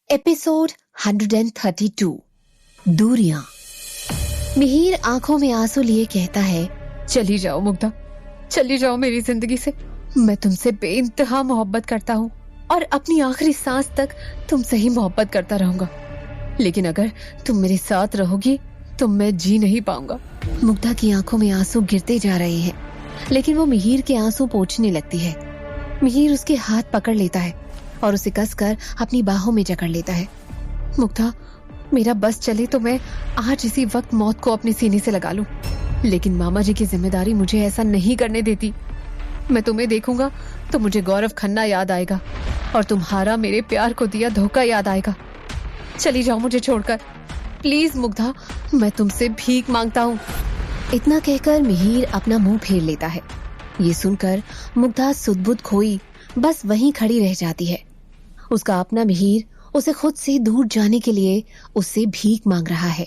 Episode 132 दूरियां। मिहिर आंखों में आंसू लिए कहता है, चली जाओ मुग्धा, चली जाओ मेरी जिंदगी से। मैं तुमसे बेइंतहा मोहब्बत करता हूँ और अपनी आखिरी सांस तक तुमसे ही मोहब्बत करता रहूंगा, लेकिन अगर तुम मेरे साथ रहोगी तो मैं जी नहीं पाऊंगा। मुग्धा की आंखों में आंसू गिरते जा रहे हैं, लेकिन वो मिहिर के आंसू पोंछने लगती है। मिहिर उसके हाथ पकड़ लेता है और उसे कसकर अपनी बाहों में जकड़ लेता है। मुग्धा, मेरा बस चले तो मैं आज इसी वक्त मौत को अपने सीने से लगा लूं, लेकिन मामा जी की जिम्मेदारी मुझे ऐसा नहीं करने देती। मैं तुम्हें देखूंगा तो मुझे गौरव खन्ना याद आएगा और तुम्हारा मेरे प्यार को दिया धोखा याद आएगा। चली जाओ मुझे छोड़कर, प्लीज मुग्धा, मैं तुमसे भीख मांगता हूँ। इतना कहकर मिहिर अपना मुंह फेर लेता है। ये सुनकर मुग्धा सुध-बुध खोई बस वहीं खड़ी रह जाती है। उसका अपना मिहिर उसे खुद से दूर जाने के लिए उससे भीख मांग रहा है।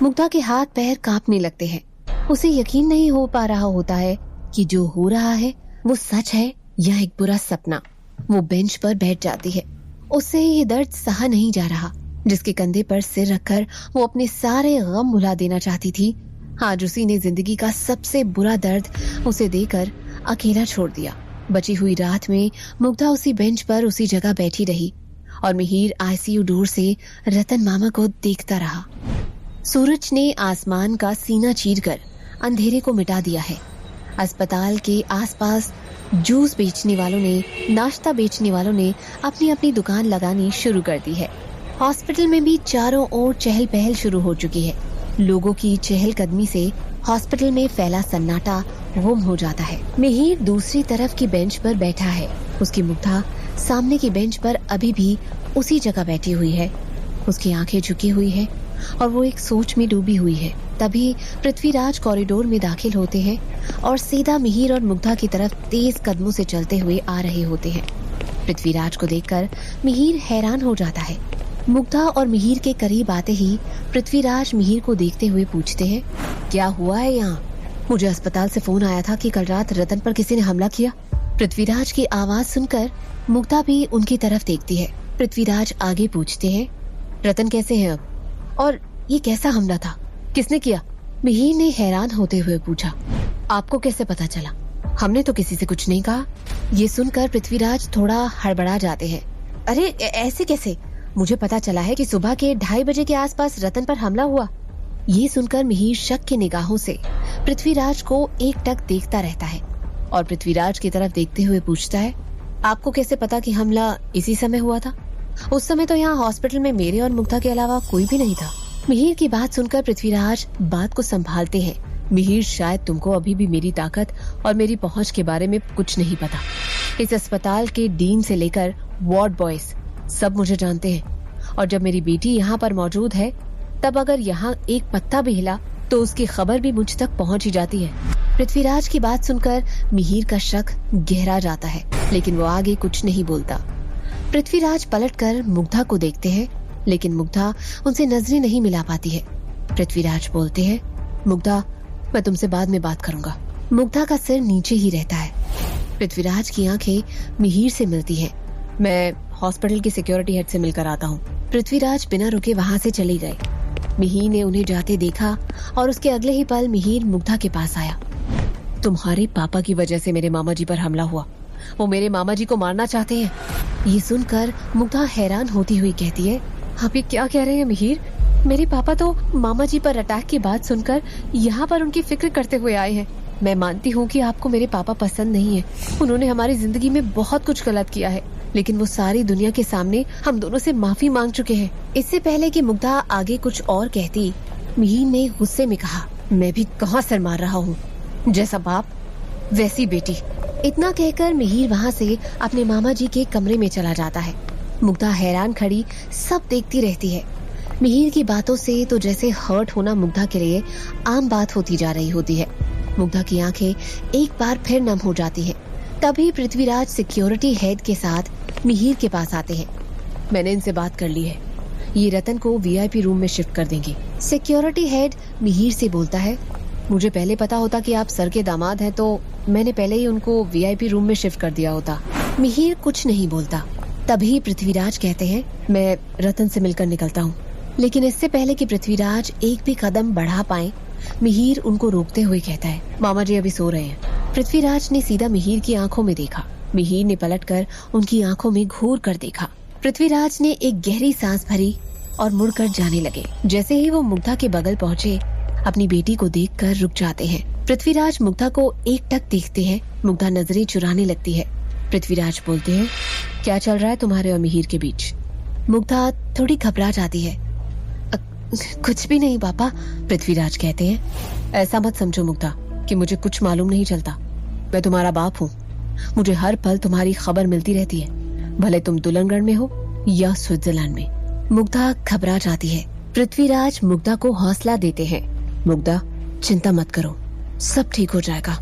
मुग्धा के हाथ पैर कांपने लगते हैं। उसे यकीन नहीं हो पा रहा होता है कि जो हो रहा है वो सच है या एक बुरा सपना। वो बेंच पर बैठ जाती है। उससे ये दर्द सहा नहीं जा रहा जिसके कंधे पर सिर रखकर वो अपने सारे गम भुला देना चाहती थी। आज उसी ने जिंदगी का सबसे बुरा दर्द उसे देकर अकेला छोड़ दिया। बची हुई रात में मुग्धा उसी बेंच पर उसी जगह बैठी रही और मिहिर आईसीयू डोर से रतन मामा को देखता रहा। सूरज ने आसमान का सीना चीरकर अंधेरे को मिटा दिया है। अस्पताल के आसपास जूस बेचने वालों ने, नाश्ता बेचने वालों ने अपनी अपनी दुकान लगानी शुरू कर दी है। हॉस्पिटल में भी चारों ओर चहल पहल शुरू हो चुकी है। लोगों की चहलकदमी से हॉस्पिटल में फैला सन्नाटा गुम हो जाता है। मिहिर दूसरी तरफ की बेंच पर बैठा है। उसकी मुग्धा सामने की बेंच पर अभी भी उसी जगह बैठी हुई है। उसकी आंखें झुकी हुई है और वो एक सोच में डूबी हुई है। तभी पृथ्वीराज कॉरिडोर में दाखिल होते हैं और सीधा मिहिर और मुग्धा की तरफ तेज कदमों से चलते हुए आ रहे होते हैं। पृथ्वीराज को देखकर मिहिर हैरान हो जाता है। मुग्धा और मिहिर के करीब आते ही पृथ्वीराज मिहिर को देखते हुए पूछते हैं, क्या हुआ है यहाँ? मुझे अस्पताल से फोन आया था कि कल रात रतन पर किसी ने हमला किया। पृथ्वीराज की आवाज सुनकर मुग्धा भी उनकी तरफ देखती है। पृथ्वीराज आगे पूछते हैं, रतन कैसे हैं अब? और ये कैसा हमला था? किसने किया? मिहिर ने हैरान होते हुए पूछा, आपको कैसे पता चला? हमने तो किसी से कुछ नहीं कहा। ये सुनकर पृथ्वीराज थोड़ा हड़बड़ा जाते हैं। अरे ऐसे कैसे? मुझे पता चला है कि सुबह के 2:30 बजे के आसपास रतन पर हमला हुआ। ये सुनकर मिहिर शक की निगाहों से पृथ्वीराज को एकटक देखता रहता है और पृथ्वीराज की तरफ देखते हुए पूछता है, आपको कैसे पता कि हमला इसी समय हुआ था? उस समय तो यहाँ हॉस्पिटल में मेरे और मुग्धा के अलावा कोई भी नहीं था। मिहिर की बात सुनकर पृथ्वीराज बात को संभालते हैं। मिहिर, शायद तुमको अभी भी मेरी ताकत और मेरी पहुँच के बारे में कुछ नहीं पता। इस अस्पताल के डीन से लेकर वार्ड बॉयज सब मुझे जानते हैं और जब मेरी बेटी यहाँ पर मौजूद है तब अगर यहाँ एक पत्ता भी हिला तो उसकी खबर भी मुझ तक पहुँच ही जाती है। पृथ्वीराज की बात सुनकर मिहिर का शक गहरा जाता है, लेकिन वो आगे कुछ नहीं बोलता। पृथ्वीराज पलटकर मुग्धा को देखते हैं, लेकिन मुग्धा उनसे नजरें नहीं मिला पाती है। पृथ्वीराज बोलते हैं, मुग्धा, मैं तुमसे बाद में बात करूंगा। मुग्धा का सिर नीचे ही रहता है। पृथ्वीराज की आंखें मिहिर से मिलती हैं। मैं हॉस्पिटल की सिक्योरिटी हेड से मिलकर आता हूँ। पृथ्वीराज बिना रुके वहाँ से चले गए। मिहिर ने उन्हें जाते देखा और उसके अगले ही पल मिहिर मुग्धा के पास आया। तुम्हारे पापा की वजह से मेरे मामा जी पर हमला हुआ। वो मेरे मामा जी को मारना चाहते हैं। ये सुनकर मुग्धा हैरान होती हुई कहती है, आप ये क्या कह रहे हैं मिहिर? मेरे पापा तो मामा जी पर अटैक की बात सुनकर यहाँ पर उनकी फिक्र करते हुए आए हैं। मैं मानती हूँ कि आपको मेरे पापा पसंद नहीं है। उन्होंने हमारी जिंदगी में बहुत कुछ गलत किया है, लेकिन वो सारी दुनिया के सामने हम दोनों से माफी मांग चुके हैं। इससे पहले कि मुग्धा आगे कुछ और कहती, मिहिर ने गुस्से में कहा, मैं भी कहाँ सर मार रहा हूँ, जैसा बाप वैसी बेटी। इतना कहकर मिहिर वहाँ से अपने मामा जी के कमरे में चला जाता है। मुग्धा हैरान खड़ी सब देखती रहती है। मिहिर की बातों से तो जैसे हर्ट होना मुग्धा के लिए आम बात होती जा रही होती है। मुग्धा की आंखें एक बार फिर नम हो जाती हैं। तभी पृथ्वीराज सिक्योरिटी हेड के साथ मिहिर के पास आते हैं। मैंने इनसे बात कर ली है, ये रतन को वीआईपी रूम में शिफ्ट कर देंगे। सिक्योरिटी हेड मिहिर से बोलता है, मुझे पहले पता होता कि आप सर के दामाद हैं तो मैंने पहले ही उनको वीआईपी रूम में शिफ्ट कर दिया होता। मिहिर कुछ नहीं बोलता। तभी पृथ्वीराज कहते हैं, मैं रतन से मिलकर निकलता हूँ। लेकिन इससे पहले कि पृथ्वीराज एक भी कदम बढ़ा पाए, मिहिर उनको रोकते हुए कहता है, मामा जी अभी सो रहे हैं। पृथ्वीराज ने सीधा मिहिर की आंखों में देखा। मिहिर ने पलटकर उनकी आंखों में घूर कर देखा। पृथ्वीराज ने एक गहरी सांस भरी और मुड़कर जाने लगे। जैसे ही वो मुग्धा के बगल पहुँचे, अपनी बेटी को देखकर रुक जाते हैं। पृथ्वीराज मुग्धा को एकटक देखते हैं। मुग्धा नजरें चुराने लगती है। पृथ्वीराज बोलते हैं, क्या चल रहा है तुम्हारे और मिहिर के बीच? मुग्धा थोड़ी घबरा जाती है। कुछ भी नहीं पापा, पृथ्वीराज कहते हैं। ऐसा मत समझो मुग्धा कि मुझे कुछ मालूम नहीं चलता। मैं तुम्हारा बाप हूँ। मुझे हर पल तुम्हारी खबर मिलती रहती है, भले तुम दुल्हनगढ़ में हो या स्विट्जरलैंड में। मुग्धा घबरा जाती है। पृथ्वीराज मुग्धा को हौसला देते हैं। मुग्धा, चिंता मत करो, सब ठीक हो जाएगा।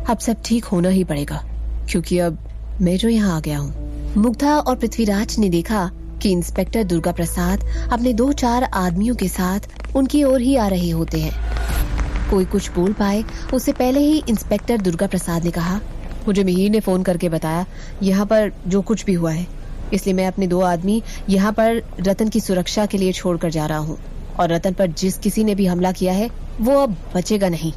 अब सब ठीक होना ही पड़ेगा, क्योंकि अब मैं जो यहाँ आ गया हूँ। मुग्धा और पृथ्वीराज ने देखा कि इंस्पेक्टर दुर्गा प्रसाद अपने 2-4 आदमियों के साथ उनकी ओर ही आ रहे होते हैं। कोई कुछ बोल पाए उससे पहले ही इंस्पेक्टर दुर्गा प्रसाद ने कहा, मुझे मिहिर ने फोन करके बताया यहाँ पर जो कुछ भी हुआ है, इसलिए मैं अपने 2 आदमी यहाँ पर रतन की सुरक्षा के लिए छोड़कर जा रहा हूँ। और रतन पर जिस किसी ने भी हमला किया है वो अब बचेगा नहीं।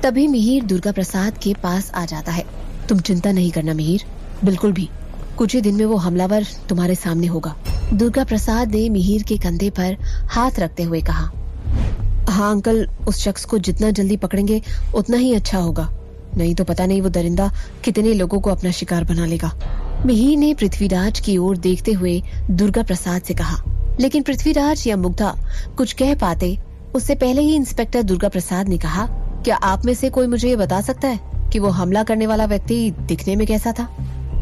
तभी मिहिर दुर्गा प्रसाद के पास आ जाता है। तुम चिंता नहीं करना मिहिर, बिल्कुल भी। कुछ ही दिन में वो हमलावर तुम्हारे सामने होगा। दुर्गा प्रसाद ने मिहिर के कंधे पर हाथ रखते हुए कहा, हाँ अंकल, उस शख्स को जितना जल्दी पकड़ेंगे उतना ही अच्छा होगा, नहीं तो पता नहीं वो दरिंदा कितने लोगों को अपना शिकार बना लेगा। मिहिर ने पृथ्वीराज की ओर देखते हुए दुर्गा प्रसाद से कहा। लेकिन पृथ्वीराज या मुग्धा कुछ कह पाते उससे पहले ही इंस्पेक्टर दुर्गा प्रसाद ने कहा, क्या आप में से कोई मुझे ये बता सकता है कि वो हमला करने वाला व्यक्ति दिखने में कैसा था?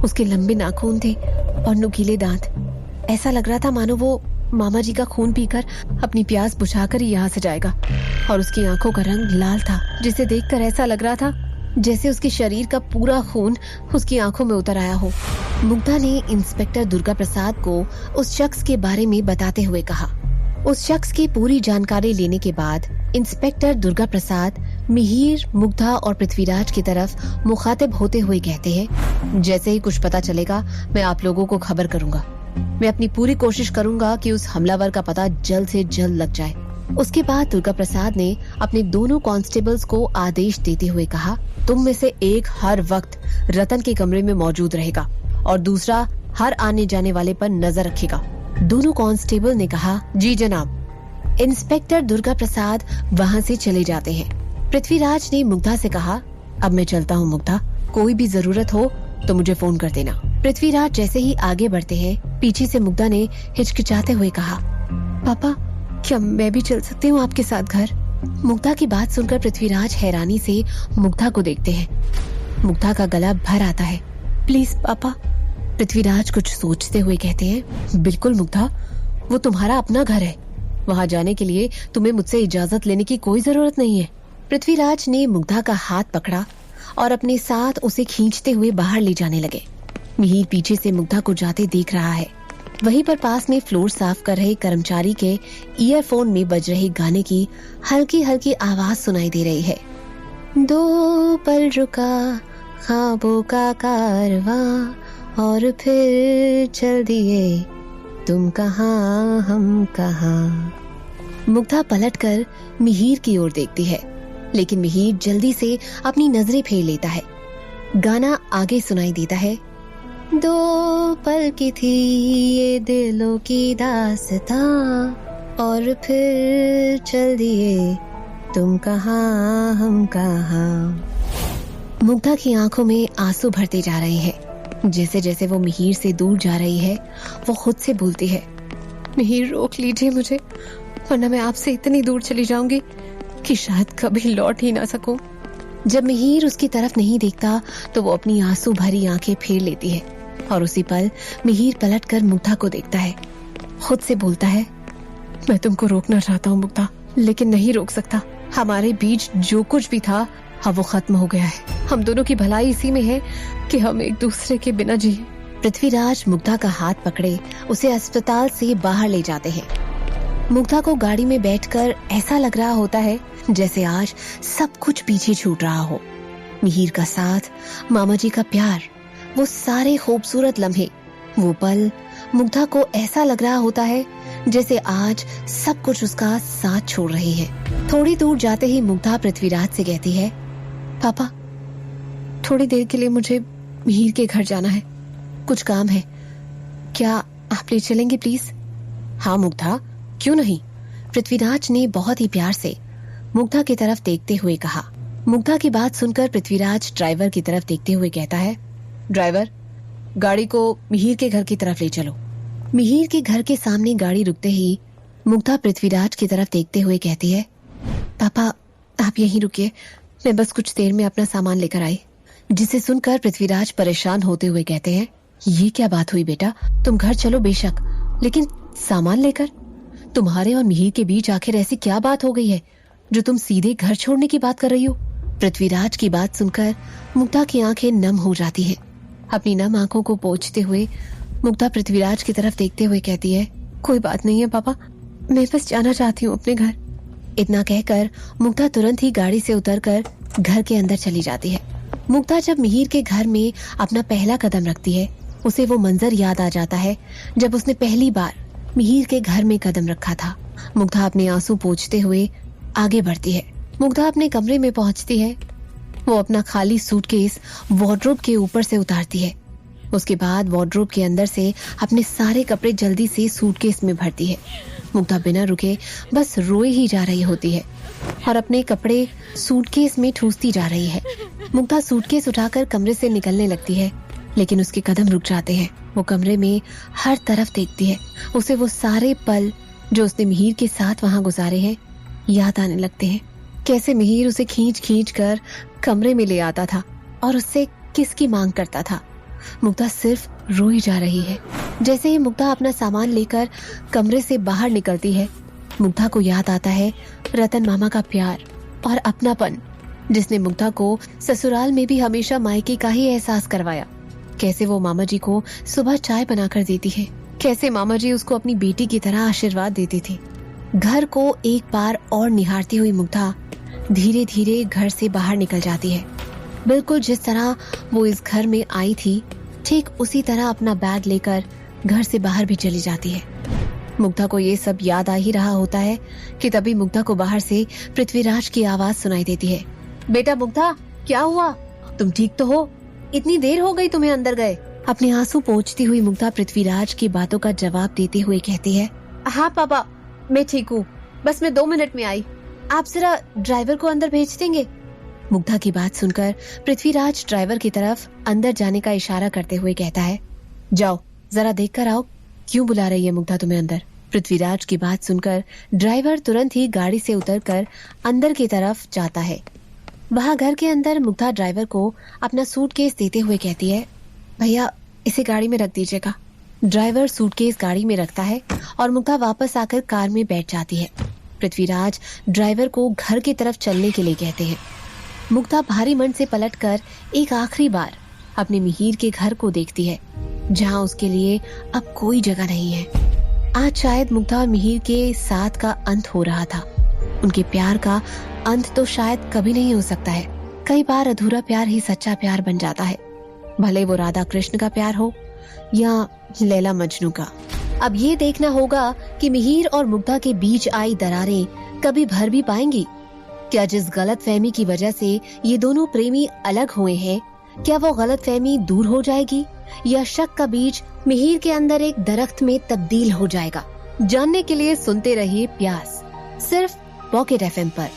उसके लंबे नाखून थे और नुकीले दांत। ऐसा लग रहा था मानो वो मामा जी का खून पीकर अपनी प्यास बुझाकर ही यहाँ से जाएगा। और उसकी आंखों का रंग लाल था, जिसे देखकर ऐसा लग रहा था जैसे उसके शरीर का पूरा खून उसकी आंखों में उतर आया हो। मुग्धा ने इंस्पेक्टर दुर्गा प्रसाद को उस शख्स के बारे में बताते हुए कहा। उस शख्स की पूरी जानकारी लेने के बाद इंस्पेक्टर दुर्गा प्रसाद मिहिर, मुग्धा और पृथ्वीराज की तरफ मुखातिब होते हुए कहते हैं, जैसे ही कुछ पता चलेगा मैं आप लोगों को खबर करूंगा। मैं अपनी पूरी कोशिश करूंगा कि उस हमलावर का पता जल्द से जल्द लग जाए। उसके बाद दुर्गा प्रसाद ने अपने दोनों कांस्टेबल्स को आदेश देते हुए कहा, तुम में से एक हर वक्त रतन के कमरे में मौजूद रहेगा और दूसरा हर आने जाने वाले पर नजर रखेगा। दोनों कांस्टेबल ने कहा, जी जनाब। इंस्पेक्टर दुर्गा प्रसाद वहाँ से चले जाते हैं। पृथ्वीराज ने मुग्धा से कहा, अब मैं चलता हूँ मुग्धा, कोई भी जरूरत हो तो मुझे फोन कर देना। पृथ्वीराज जैसे ही आगे बढ़ते हैं, पीछे से मुग्धा ने हिचकिचाते हुए कहा, पापा क्या मैं भी चल सकती हूँ आपके साथ घर? मुग्धा की बात सुनकर पृथ्वीराज हैरानी से मुग्धा को देखते हैं। मुग्धा का गला भर आता है। प्लीज पापा। पृथ्वीराज कुछ सोचते हुए कहते हैं, बिल्कुल मुग्धा, वो तुम्हारा अपना घर है। वहाँ जाने के लिए तुम्हें मुझसे इजाजत लेने की कोई जरूरत नहीं है। पृथ्वीराज ने मुग्धा का हाथ पकड़ा और अपने साथ उसे खींचते हुए बाहर ले जाने लगे। मिहिर पीछे से मुग्धा को जाते देख रहा है। वहीं पर पास में फ्लोर साफ कर रहे कर्मचारी के ईयरफोन में बज रहे गाने की हल्की हल्की आवाज सुनाई दे रही है। 2 पल रुका ख्वाबों का कारवां और फिर चल दिए तुम कहां हम कहां। मुग्धा पलटकर मिहिर की ओर देखती है, लेकिन मिहिर जल्दी से अपनी नजरें फेर लेता है। गाना आगे सुनाई देता है, 2 पल की थी ये दिलों की दास्तां और फिर चल दिए तुम कहां हम कहां। मुग्धा की आंखों में आंसू भरते जा रहे हैं। जैसे जैसे वो मिहिर से दूर जा रही है, वो खुद से बोलती है, मिहिर रोक लीजिए मुझे, वरना मैं आपसे इतनी दूर चली जाऊंगी कि शायद कभी लौट ही ना सकूं। जब मिहिर उसकी तरफ नहीं देखता तो वो अपनी आंसू भरी आंखें फेर लेती है और उसी पल मिहिर पलटकर मुग्धा को देखता है। खुद से बोलता है, मैं तुमको रोकना चाहता हूँ मुग्धा, लेकिन नहीं रोक सकता। हमारे बीच जो कुछ भी था अब वो खत्म हो गया है। हम दोनों की भलाई इसी में है कि हम एक दूसरे के बिना जिए। पृथ्वीराज मुग्धा का हाथ पकड़े उसे अस्पताल से बाहर ले जाते हैं। मुग्धा को गाड़ी में बैठकर ऐसा लग रहा होता है जैसे आज सब कुछ पीछे छूट रहा हो। मिहिर का साथ, मामा जी का प्यार, वो सारे खूबसूरत लम्हे, वो पल मुग्धा को ऐसा लग रहा होता है जैसे आज सब कुछ उसका साथ छोड़ रही है। थोड़ी दूर जाते ही मुग्धा पृथ्वीराज से कहती है, पापा थोड़ी देर के लिए मुझे मिहिर के घर जाना है, कुछ काम है, क्या आप ले चलेंगे प्लीज? हाँ मुग्धा, क्यों नहीं, पृथ्वीराज ने बहुत ही प्यार से मुग्धा की तरफ देखते हुए कहा। मुग्धा की बात सुनकर पृथ्वीराज ड्राइवर की तरफ देखते हुए कहता है, ड्राइवर गाड़ी को मिहिर के घर की तरफ ले चलो। मिहिर के घर के सामने गाड़ी रुकते ही मुग्धा पृथ्वीराज की तरफ देखते हुए कहती है, पापा आप यहीं रुकिए, मैं बस कुछ देर में अपना सामान लेकर आई। जिसे सुनकर पृथ्वीराज परेशान होते हुए कहते हैं, ये क्या बात हुई बेटा, तुम घर चलो बेशक, लेकिन सामान लेकर? तुम्हारे और मिहिर के बीच आखिर ऐसी क्या बात हो गई है जो तुम सीधे घर छोड़ने की बात कर रही हो? पृथ्वीराज की बात सुनकर मुग्धा की आंखें नम हो जाती है। अपनी नम आंखों को पोंछते हुए मुग्धा पृथ्वीराज की तरफ देखते हुए कहती है, कोई बात नहीं है पापा, मैं बस जाना चाहती हूँ अपने घर। इतना कहकर मुग्धा तुरंत ही गाड़ी से उतरकर घर के अंदर चली जाती है। मुग्धा जब मिहिर के घर में अपना पहला कदम रखती है, उसे वो मंजर याद आ जाता है जब उसने पहली बार मिहिर के घर में कदम रखा था। मुग्धा अपने आंसू पोंछते हुए आगे बढ़ती है। मुग्धा अपने कमरे में पहुंचती है। वो अपना खाली सूटकेस वार्डरोब के ऊपर से उतारती है। उसके बाद वार्डरोब के अंदर से अपने सारे कपड़े जल्दी से सूटकेस में भरती है। मुग्धा बिना रुके बस रोए ही जा रही होती है और अपने कपड़े सूटकेस में ठूसती जा रही है। मुग्धा सूटकेस उठाकर कमरे से निकलने लगती है, लेकिन उसके कदम रुक जाते हैं। वो कमरे में हर तरफ देखती है। उसे वो सारे पल जो उसने मिहिर के साथ वहां गुजारे हैं याद आने लगते हैं। कैसे मिहिर उसे खींच खींच कर कमरे में ले आता था और उससे किसकी मांग करता था। मुग्धा सिर्फ रोई जा रही है। जैसे ही मुग्धा अपना सामान लेकर कमरे से बाहर निकलती है, मुग्धा को याद आता है रतन मामा का प्यार और अपनापन, जिसने मुग्धा को ससुराल में भी हमेशा मायके का ही एहसास करवाया। कैसे वो मामा जी को सुबह चाय बनाकर देती है, कैसे मामा जी उसको अपनी बेटी की तरह आशीर्वाद देते थे। घर को एक बार और निहारती हुई मुग्धा धीरे धीरे घर से बाहर निकल जाती है। बिल्कुल जिस तरह वो इस घर में आई थी, ठीक उसी तरह अपना बैग लेकर घर से बाहर भी चली जाती है। मुग्धा को ये सब याद आ ही रहा होता है कि तभी मुग्धा को बाहर से पृथ्वीराज की आवाज सुनाई देती है, बेटा मुग्धा क्या हुआ, तुम ठीक तो हो? इतनी देर हो गई तुम्हें अंदर गए। अपने आंसू पोंछती हुई मुग्धा पृथ्वीराज की बातों का जवाब देते हुए कहती है, हाँ पापा मैं ठीक हूँ, बस मैं 2 मिनट में आई, आप जरा ड्राइवर को अंदर भेज देंगे? मुग्धा की बात सुनकर पृथ्वीराज ड्राइवर की तरफ अंदर जाने का इशारा करते हुए कहता है, जाओ जरा देख कर आओ, क्यों बुला रही है मुग्धा तुम्हें अंदर? पृथ्वीराज की बात सुनकर ड्राइवर तुरंत ही गाड़ी से उतरकर अंदर की तरफ जाता है। वहाँ घर के अंदर मुग्धा ड्राइवर को अपना सूटकेस देते हुए कहती है, भैया इसे गाड़ी में रख दीजिएगा। ड्राइवर सूटकेस गाड़ी में रखता है और मुग्धा वापस आकर कार में बैठ जाती है। पृथ्वीराज ड्राइवर को घर की तरफ चलने के लिए कहते हैं। मुग्धा भारी मन से पलटकर एक आखिरी बार अपने मिहिर के घर को देखती है, जहां उसके लिए अब कोई जगह नहीं है। आज शायद मुग्धा और मिहिर के साथ का अंत हो रहा था। उनके प्यार का अंत तो शायद कभी नहीं हो सकता है। कई बार अधूरा प्यार ही सच्चा प्यार बन जाता है, भले वो राधा कृष्ण का प्यार हो या लैला मजनू का। अब ये देखना होगा कि मिहिर और मुग्धा के बीच आई दरारें कभी भर भी पाएंगी। क्या जिस गलतफहमी की वजह से ये दोनों प्रेमी अलग हुए हैं, क्या वो गलतफहमी दूर हो जाएगी या शक का बीज मिहिर के अंदर एक दरख्त में तब्दील हो जाएगा? जानने के लिए सुनते रहिए प्यास, सिर्फ पॉकेट FM पर।